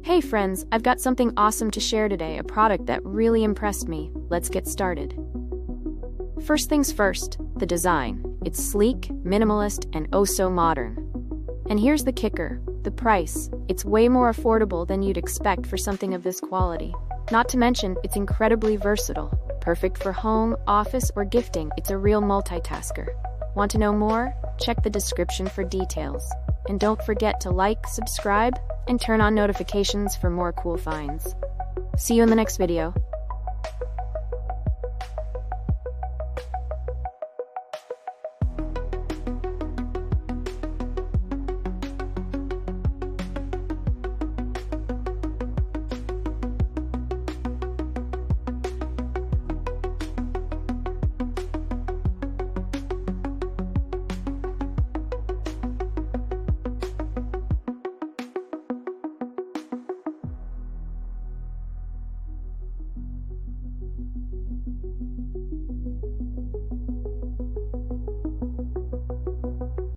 Hey friends, I've got something awesome to share today, a product that really impressed me. Let's get started. First things first, the design. It's sleek, minimalist, and oh so modern. And here's the kicker, the price. It's way more affordable than you'd expect for something of this quality. Not to mention, it's incredibly versatile. Perfect for home, office, or gifting. It's a real multitasker. Want to know more? Check the description for details. And don't forget to like, subscribe, and turn on notifications for more cool finds. See you in the next video.